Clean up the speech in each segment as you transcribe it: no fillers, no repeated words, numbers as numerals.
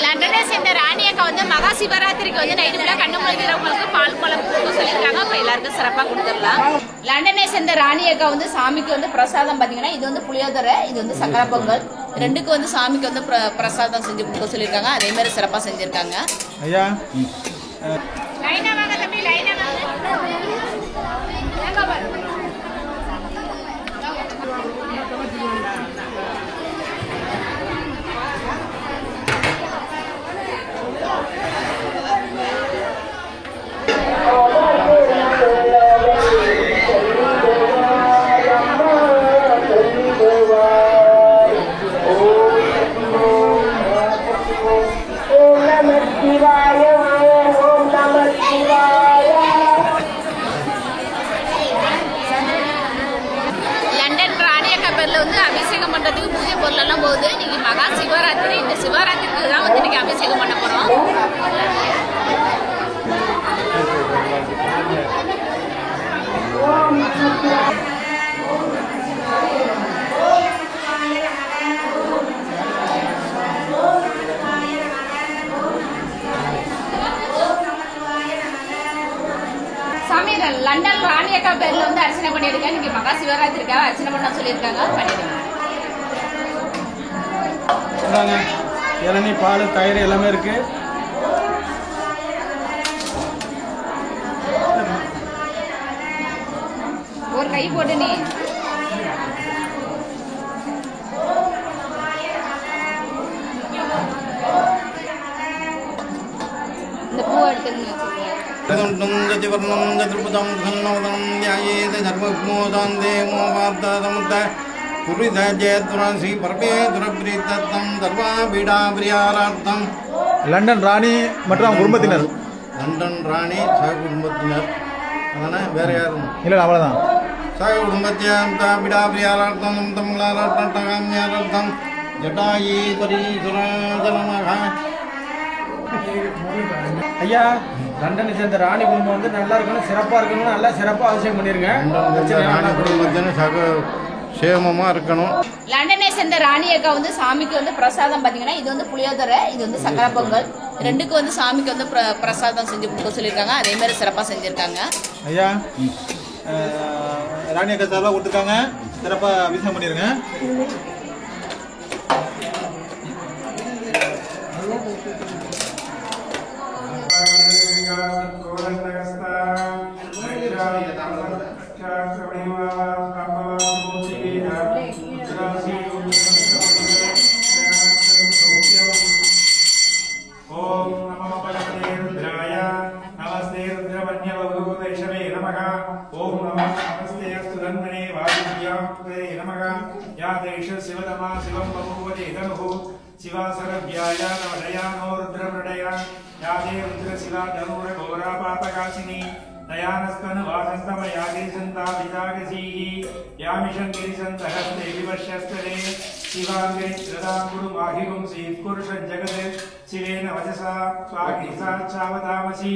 லண்டனை சேர்ந்த ராணி அக்கா வந்து மகா சிவராத்திரிக்கு வந்து நைட்டு ஃபுல்லா கண்ணு முழுகிறவங்களுக்கு பால் குழம்பு கொடுக்க சொல்லியிருக்காங்க. இப்போ எல்லாருக்கும் சிறப்பாக கொடுத்துடலாம். லண்டனை சேர்ந்த ராணி அக்கா வந்து சாமிக்கு வந்து பிரசாதம் பார்த்தீங்கன்னா இது வந்து புளியோதரை, இது வந்து சக்கரை பொங்கல், ரெண்டுக்கும் வந்து சாமிக்கு வந்து பிரசாதம் செஞ்சு கொடுக்க சொல்லியிருக்காங்க. அதே மாதிரி சிறப்பாக செஞ்சிருக்காங்க. ஐயா லைனா வாங்க தம்பி, லைனா வாங்க. அபிஷேகம் பண்றதுக்கு பூஜை பொருள் எல்லாம் போகுது. இன்னைக்கு மகா சிவராத்திரி, இந்த சிவராத்திரிக்கு தான் வந்து இன்னைக்கு அபிஷேகம் பண்ண போறோம். சாமி லண்டன் ராணி அக்கா பேர்ல வந்து அர்ச்சனை பண்ணிருக்கேன். இன்னைக்கு மகா சிவராத்திரிக்காக அர்ச்சனை பண்ண சொல்லியிருக்காங்க. பண்ணிடுங்க. இளநீ, பால், தயிர் எல்லாமே இருக்கு. ஒரு கை போட்டு நீ இந்த பூ எடுத்துக்கணும். லண்டன் ராணி மற்றும் குடும்பத்தினர். லண்டன் ராணி சக குடும்பத்தினர் அதனால வேற யாரும் இல்லை, அவ்வளோதான். சக குடும்பத்தியம் பிடா பிரியாரார்த்தம் தமங்களாரார்த்தம் ஜட்டாயி பரீசுராஜனமாக. ஐயா லண்டனை சேர்ந்த ராணி குடும்பம் வந்து நல்லா இருக்கணும், சிறப்பாக இருக்கணும், நல்லா சிறப்பாக அபிஷேகம் பண்ணிருங்க. ராணி குடும்பத்தினர் சக சேமமா இருக்கணும். லண்டனை சேர்ந்த ராணி அக்கா வந்து சாமிக்கு வந்து பிரசாதம் பாத்தீங்கன்னா இது வந்து புளியோதரை, இது வந்து சக்கரை பொங்கல், ரெண்டுக்கு வந்து சாமிக்கு வந்து பிரசாதம் செஞ்சு கொடுக்க சொல்லியிருக்காங்க. அதே மாதிரி சிறப்பாக செஞ்சிருக்காங்க. ஐயா ராணி அக்கா சார்பாக கொடுத்துருக்காங்க, சிறப்பாக அபிஷேகம் பண்ணிருங்க. शिवेन वचसा स्वागिसावतामसि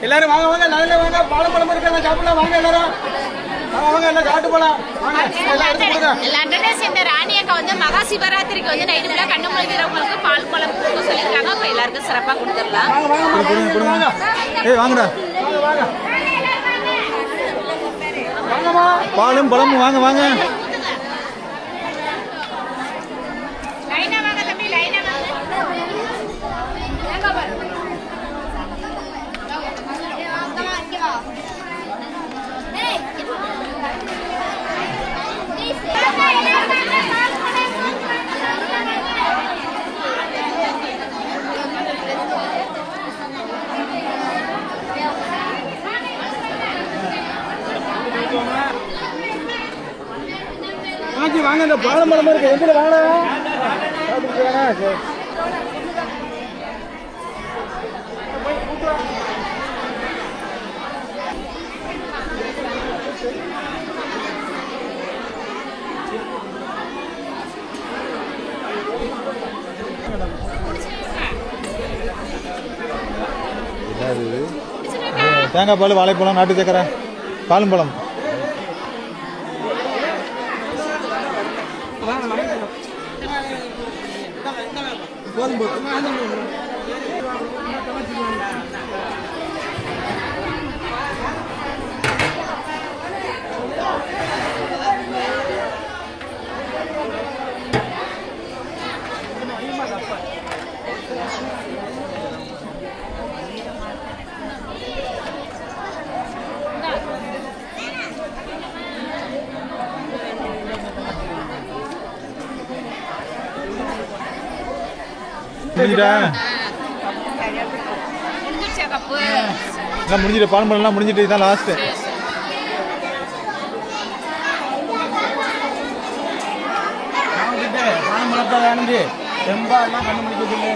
எல்லாரும் வாங்க வாங்க லைன்ல வாங்க பாலப்பழம் இருக்காங்க சாப்பிடலாம் வாங்க எல்லாரும் வாங்க எல்லாம் சாப்பிட்டு போலாம் லண்டனை சேர்ந்த ராணி அக்கா வந்து மகா சிவராத்திரிக்கு வந்து நைட்டு ஃபுல்லா கண்ணு முழுகிறவங்களுக்கு பால் குழம்பு கொடுக்க சொல்லியிருக்காங்க. அப்ப எல்லாருக்கும் சிறப்பா கொடுத்துடலாம். ஏய் வாங்கடா பாலும் பழமும் வாங்க வாங்க லைனா வாங்க தம்பி லைனா வாங்க. வாங்க இந்த பாலமரம் இருக்கு எதுல வாங்க தேங்காய் பால் வாழைப்பழம் நாட்டு சக்கரை பாலும் பழம் முடிஞ்சிட்டு பால் முடிஞ்சிட்டு இதான் லாஸ்ட். பால் மலத்தை வேணுந்து ரொம்ப எல்லாம் கண்டுபிடிக்கிறது